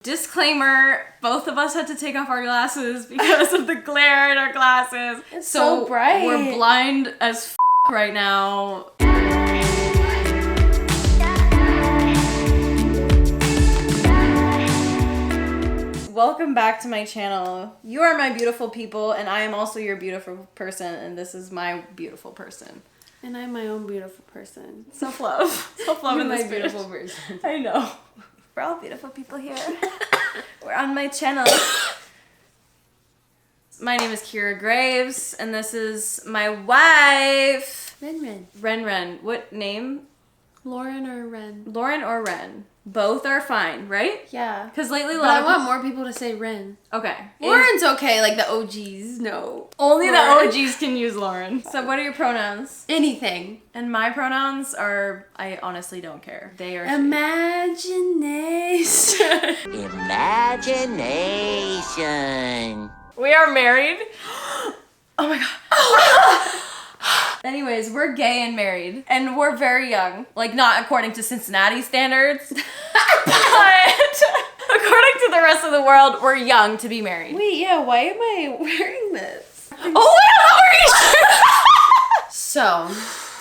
Disclaimer, both of us had to take off our glasses because of the glare in our glasses. It's so bright. We're blind as right now. Welcome back to my channel. You are my beautiful people, and I am also your beautiful person, and this is my beautiful person. And I'm my own beautiful person. Self-love. Self-love in my this beautiful bitch. person. I know. We're all beautiful people here. We're on my channel. My name is Keara Graves, and this is my wife. Ren. What name? Lauren or Ren? Lauren or Ren. Both are fine, right? Yeah. Because lately, But I want more people to say Ren. Okay. Lauren's okay, like the OGs. No. Only Lauren. the OGs can use Lauren. So what are your pronouns? Anything. And my pronouns are, I honestly don't care. They are Imagination. Imagination. We are married. Oh my god. Anyways, we're gay and married, and we're very young. Like, not according to Cincinnati standards, but according to the rest of the world, we're young to be married. Wait, yeah, why am I wearing this? Oh, wait, So,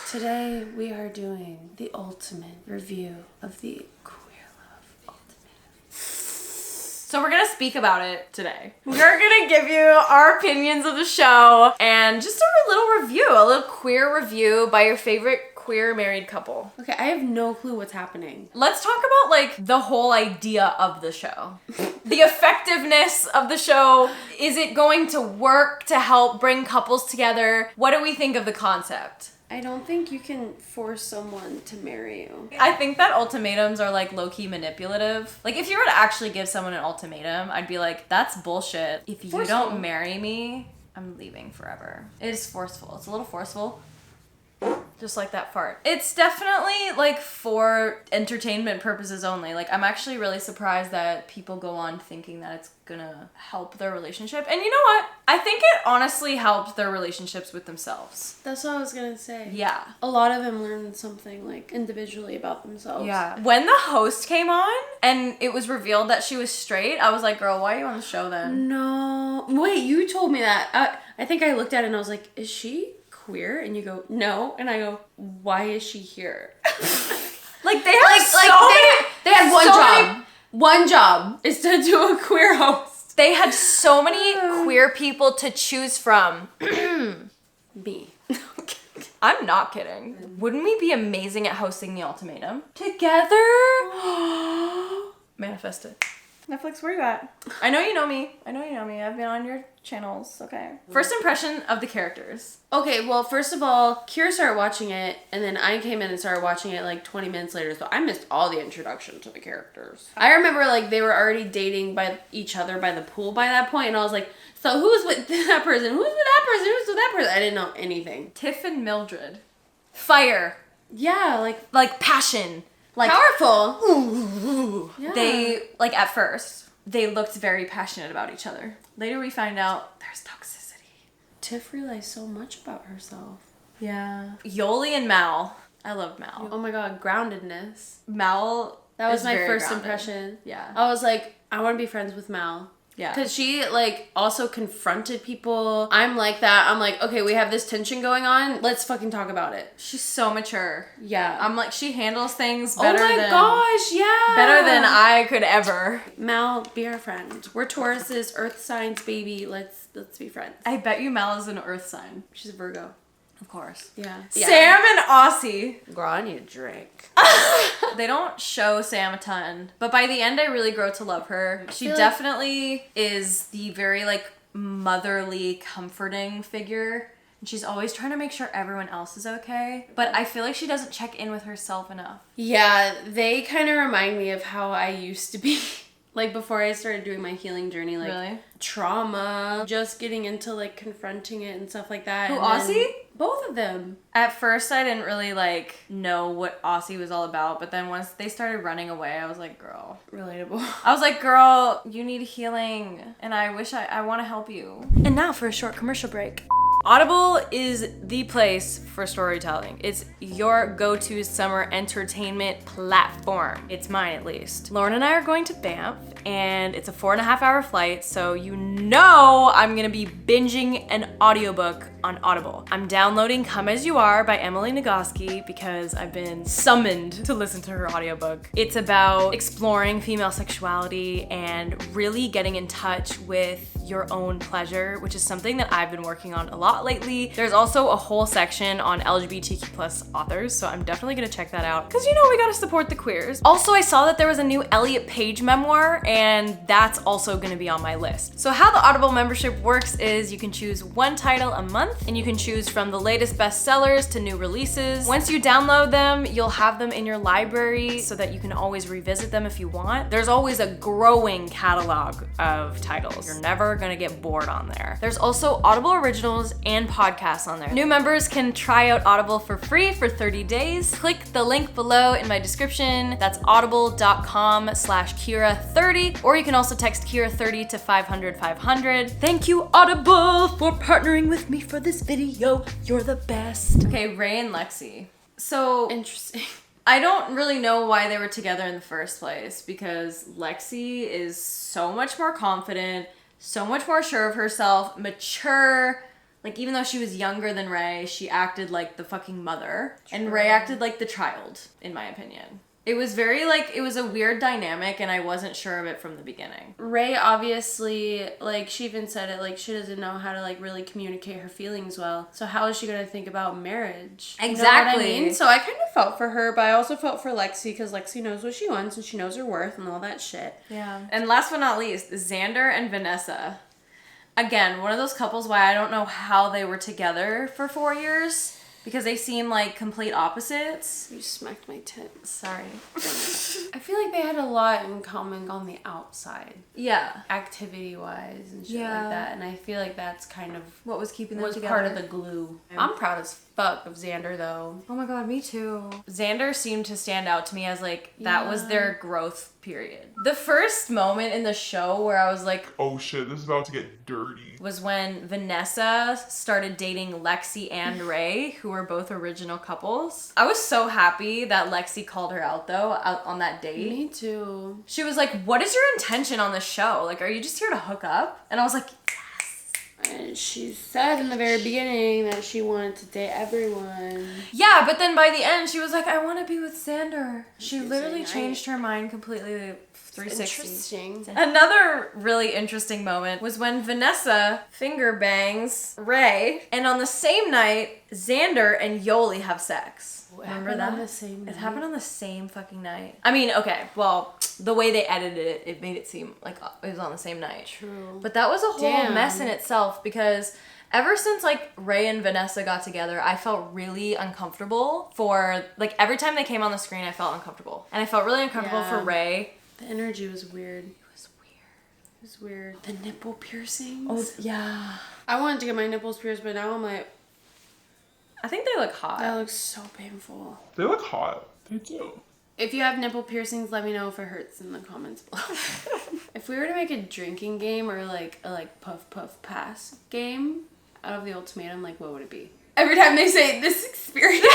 today we are doing the ultimate review of the Queer Love Ultimatum. So we're gonna speak about it today. We're gonna give you our opinions of the show and just a little review, a little queer review by your favorite queer married couple. Okay, I have no clue what's happening. Let's talk about like the whole idea of the show. The effectiveness of the show. Is it going to work to help bring couples together? What do we think of the concept? I don't think you can force someone to marry you. I think that ultimatums are like low-key manipulative. Like if you were to actually give someone an ultimatum, I'd be like, that's bullshit. If you don't marry me, I'm leaving forever. It is forceful. It's a little forceful. Just like that fart. It's definitely like for entertainment purposes only. Like I'm actually really surprised that people go on thinking that it's gonna help their relationship. And you know what? I think it honestly helped their relationships with themselves. That's what I was gonna say. Yeah. A lot of them learned something like individually about themselves. Yeah. When the host came on and it was revealed that she was straight, I was like, girl, why are you on the show then? No. Wait, you told me that. I think I looked at it and I was like, is she queer? And you go, no. And I go, why is she here? Like they had they had one job. One job is to do a queer host. They had so many queer people to choose from. Me. I'm not kidding. Wouldn't we be amazing at hosting the ultimatum? Together? Manifest it. Netflix, where you at? I know you know me. I've been on your channels, okay. First impression of the characters. Okay, well, first of all, Keara started watching it, and then I came in and started watching it like 20 minutes later, so I missed all the introduction to the characters. I remember like they were already dating by each other by the pool by that point, and I was like, so who's with that person? Who's with that person? Who's with that person? I didn't know anything. Tiff and Mildred. Fire. Yeah, like passion. Like powerful. Ooh. Yeah. They, like at first, they looked very passionate about each other. Later we find out there's toxicity. Tiff realized so much about herself. Yeah. Yoli and Mal. I love Mal. Oh my god, groundedness. Mal. That was is my very first grounded. impression. Yeah. I was like, I want to be friends with Mal. Yeah. Because she, like, also confronted people. I'm like that. I'm like, okay, we have this tension going on. Let's fucking talk about it. She's so mature. Yeah. I'm like, she handles things better oh my gosh, yeah. better than I could ever. Mal, be our friend. We're Tauruses, earth signs, baby. Let's be friends. I bet you Mal is an earth sign. She's a Virgo. Of course. Yeah. Sam and Aussie. Girl, I need a drink. They don't show Sam a ton, but by the end I really grow to love her. She definitely is the very like motherly, comforting figure. And she's always trying to make sure everyone else is okay. But I feel like she doesn't check in with herself enough. Yeah, they kind of remind me of how I used to be. Like before I started doing my healing journey, like really? Trauma, just getting into like confronting it and stuff like that. Who, and Aussie? Both of them. At first I didn't really like know what Aussie was all about, but then once they started running away, I was like, girl. Relatable. I was like, girl, you need healing, and I wish I want to help you. And now for a short commercial break. Audible is the place for storytelling. It's your go-to summer entertainment platform. It's mine, at least. Lauren and I are going to Banff, and it's a 4.5-hour flight, so you know I'm gonna be binging an audiobook on Audible. I'm downloading Come As You Are by Emily Nagoski because I've been summoned to listen to her audiobook. It's about exploring female sexuality and really getting in touch with your own pleasure, which is something that I've been working on a lot lately. There's also a whole section on LGBTQ+ authors, so I'm definitely gonna check that out because, you know, we gotta support the queers. Also, I saw that there was a new Elliot Page memoir, and that's also gonna be on my list. So how the Audible membership works is you can choose one title a month, and you can choose from the latest bestsellers to new releases. Once you download them, you'll have them in your library so that you can always revisit them if you want. There's always a growing catalog of titles. You're never gonna get bored on there. There's also Audible originals and podcasts on there. New members can try out Audible for free for 30 days. Click the link below in my description. That's audible.com/Keara30, or you can also text Keara30 to 500-500. Thank you, Audible, for partnering with me for this video. You're the best. Okay, Ray and Lexi. So Interesting. I don't really know why they were together in the first place, because Lexi is so much more confident, so much more sure of herself, mature. Like, even though she was younger than Ray, she acted like the fucking mother. True. And Ray acted like the child, in my opinion. It was very, like, it was a weird dynamic, and I wasn't sure of it from the beginning. Ray obviously, like, she even said it, like, she doesn't know how to, like, really communicate her feelings well. So how is she going to think about marriage? Exactly. You know what I mean? So I kind of felt for her, but I also felt for Lexi, because Lexi knows what she wants, and she knows her worth, and all that shit. Yeah. And last but not least, Xander and Vanessa. Again, one of those couples why I don't know how they were together for 4 years. Because they seem like complete opposites. You smacked my tit. Sorry. I feel like they had a lot in common on the outside. Yeah. Activity-wise and shit like that. And I feel like that's kind of what was keeping them together. Part of the glue. I'm proud as fuck of Xander, though. Oh my god, me too. Xander seemed to stand out to me as, like, that was their growth period. The first moment in the show where I was like, oh shit, this is about to get dirty, was when Vanessa started dating Lexi and Ray, who were both original couples. I was so happy that Lexi called her out, though, on that date. Me too. She was like, what is your intention on the show? Like, are you just here to hook up? And I was like, and she said in the very beginning that she wanted to date everyone. Yeah, but then by the end, she was like, I want to be with Xander. She literally changed her mind completely 360. Interesting. Another really interesting moment was when Vanessa finger bangs Ray, and on the same night, Xander and Yoli have sex. Remember that? On the same night? It happened on the same fucking night. I mean, okay, well, the way they edited it, it made it seem like it was on the same night. True. But that was a whole mess in itself, because ever since, like, Ray and Vanessa got together, I felt really uncomfortable for, like, every time they came on the screen, I felt uncomfortable. And I felt really uncomfortable for Ray. The energy was weird. It was weird. The nipple piercings. Oh, yeah. I wanted to get my nipples pierced, but now I'm like, I think they look hot. that looks so painful. they look hot. They do. If you have nipple piercings, let me know if it hurts in the comments below. If we were to make a drinking game or like a puff puff pass game out of the Ultimatum, like, what would it be? Every time they say this experience,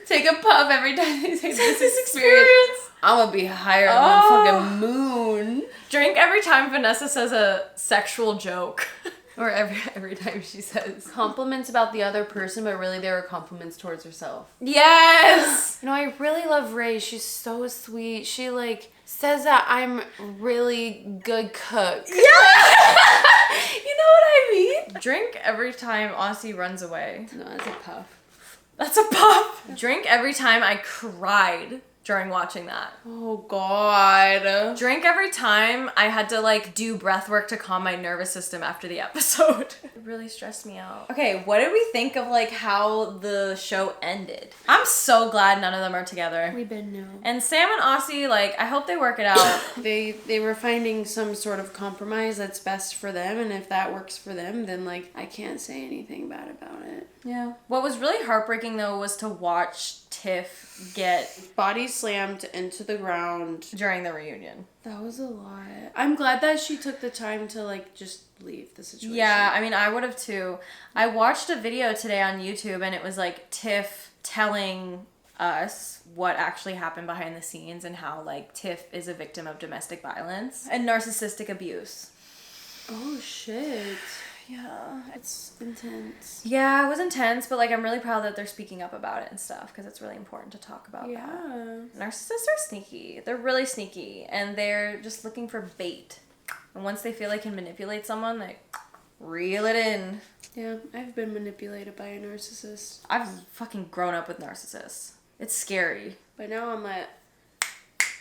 take a puff every time they say this experience. I'm gonna be higher than the fucking moon. Drink every time Vanessa says a sexual joke. Or every time she says compliments about the other person, but really they were compliments towards herself. Yes! You know, I really love Ray. She's so sweet. She, like, says that I'm really good cook. Yeah! You know what I mean? Drink every time Aussie runs away. No, that's a puff. That's a puff. Drink every time I cried during watching that. Oh, God. Drink every time I had to, like, do breath work to calm my nervous system after the episode. It really stressed me out. Okay, what did we think of, like, how the show ended? I'm so glad none of them are together. We been new. And Sam and Aussie, like, I hope they work it out. They were finding some sort of compromise that's best for them, and if that works for them, then, like, I can't say anything bad about it. Yeah. What was really heartbreaking, though, was to watch Tiff get body slammed into the ground during the reunion. That was a lot. I'm glad that she took the time to like just leave the situation. Yeah, I mean, I would have too. I watched a video today on YouTube and it was like Tiff telling us what actually happened behind the scenes and how like Tiff is a victim of domestic violence and narcissistic abuse. Oh shit. Yeah, It's intense. Yeah, it was intense, but like I'm really proud that they're speaking up about it and stuff because it's really important to talk about that. Narcissists are sneaky. They're really sneaky and they're just looking for bait. And once they feel they can manipulate someone, they reel it in. Yeah, I've been manipulated by a narcissist. I've fucking grown up with narcissists. It's scary. But now I'm like,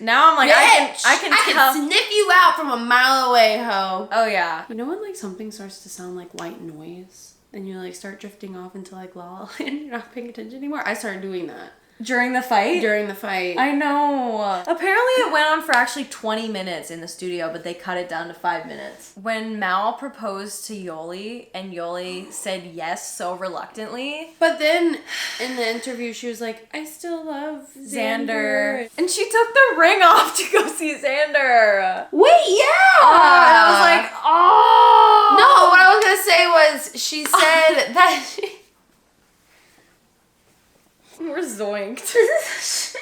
I can tell. sniff you out from a mile away, ho. Oh yeah. You know when like something starts to sound like white noise, and you like start drifting off into like la la land, you're not paying attention anymore? I started doing that. During the fight? During the fight. I know. Apparently it went on for actually 20 minutes in the studio, but they cut it down to 5 minutes. When Mal proposed to Yoli and Yoli said yes so reluctantly. But then in the interview she was like, I still love Xander. And she took the ring off to go see Xander. Wait, yeah! And I was like, oh! No, what I was gonna say was she said that she... We're zoinked.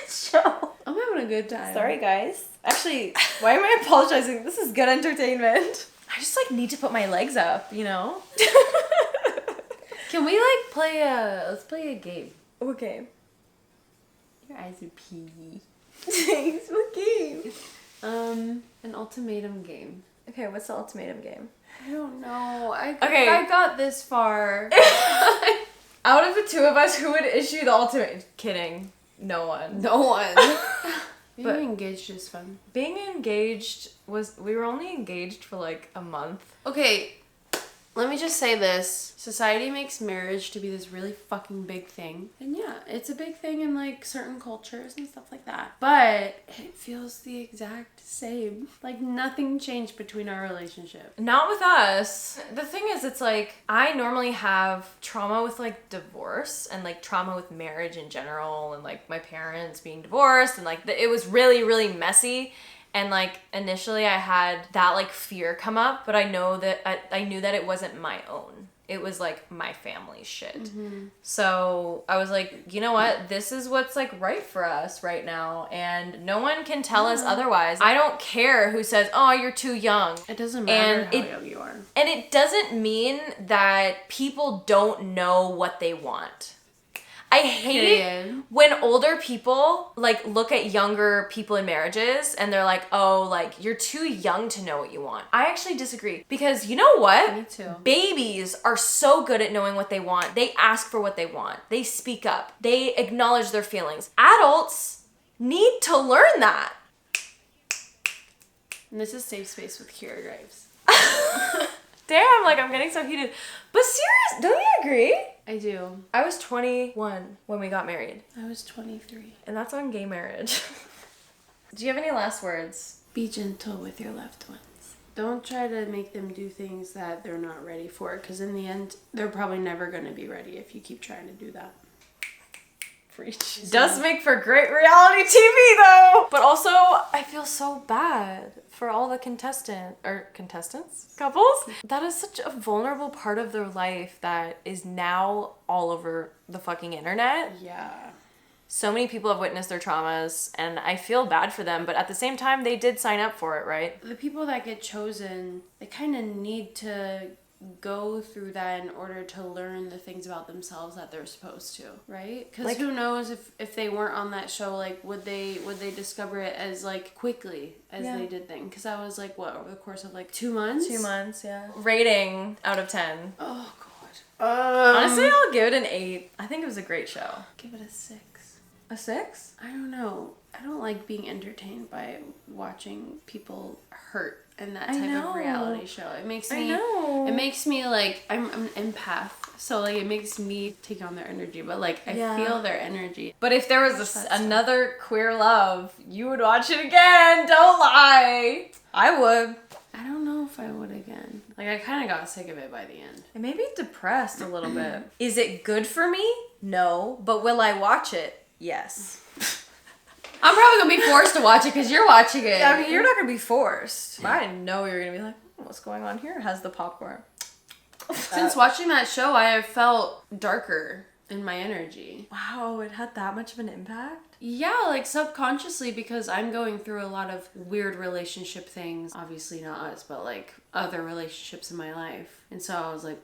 Show. I'm having a good time. Sorry, guys. Actually, why am I apologizing? This is good entertainment. I just like need to put my legs up, you know? Can we like let's play a game. What game? Your eyes are peely. Thanks. What game? An ultimatum game. Okay, what's the ultimatum game? I don't know. I got this far. Out of the two of us, who would issue the ultimate? Kidding. No one. No one. But being engaged is fun. Being engaged we were only engaged for like a month. Okay, let me just say this. Society makes marriage to be this really fucking big thing. And yeah, it's a big thing in like certain cultures and stuff like that. But it feels the exact same. Like nothing changed between our relationship. Not with us. The thing is, it's like, I normally have trauma with like divorce and like trauma with marriage in general and like my parents being divorced and like it was really, really messy. And like initially I had that like fear come up, but I knew that it wasn't my own. It was like my family's shit. Mm-hmm. So I was like, you know what? This is what's like right for us right now. And no one can tell us otherwise. I don't care who says, oh, you're too young. It doesn't matter how young you are. And it doesn't mean that people don't know what they want. I hate when older people like look at younger people in marriages and they're like, oh, like you're too young to know what you want. I actually disagree because you know what? Me too. Babies are so good at knowing what they want. They ask for what they want. They speak up. They acknowledge their feelings. Adults need to learn that. And this is Safe Space with Keara Graves. Damn, like I'm getting so heated. But serious, don't you agree? I do. I was 21 when we got married. I was 23. And that's on gay marriage. Do you have any last words? Be gentle with your loved ones. Don't try to make them do things that they're not ready for, because in the end, they're probably never going to be ready if you keep trying to do that. Preach. Does make for great reality TV though. But also, I feel so bad for all the contestants? Couples? That is such a vulnerable part of their life that is now all over the fucking internet. Yeah. So many people have witnessed their traumas and I feel bad for them, but at the same time, they did sign up for it, right? The people that get chosen, they kind of need to go through that in order to learn the things about themselves that they're supposed to, right? Because like, who knows if they weren't on that show, like would they discover it as like quickly as they did things? Because that was like what, over the course of like 2 months? 2 months, yeah. Rating out of 10. Oh god. Honestly, I'll give it an 8. I think it was a great show. Give it a 6. A 6? I don't know. I don't like being entertained by watching people hurt in that type of reality show. It makes me like I'm an empath, so like it makes me take on their energy, but like I feel their energy. But if there was another Queer Love, you would watch it again. Don't lie. I would. I don't know if I would again. Like I kind of got sick of it by the end. It made me depressed a little bit. Is it good for me? No. But will I watch it? Yes. I'm probably gonna be forced to watch it because you're watching it. I mean, you're not gonna be forced. I know you're gonna be like, what's going on here? Has the popcorn. Since watching that show, I have felt darker in my energy. Wow, it had that much of an impact? Yeah, like subconsciously, because I'm going through a lot of weird relationship things. Obviously not us, but like other relationships in my life. And so I was like,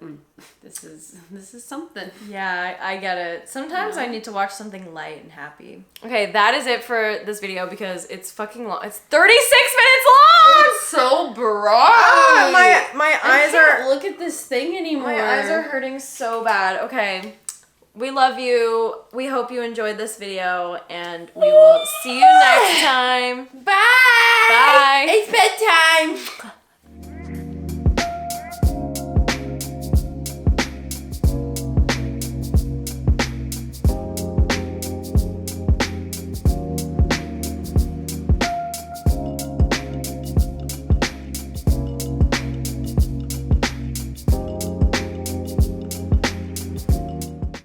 this is something. Yeah, I get it. Sometimes I need to watch something light and happy. Okay, that is it for this video because it's fucking long. It's 36 minutes long! It's so bright. My eyes are... look at this thing anymore. My eyes are hurting so bad. Okay. We love you. We hope you enjoyed this video, and we will see you next time. Bye. Bye. It's bedtime.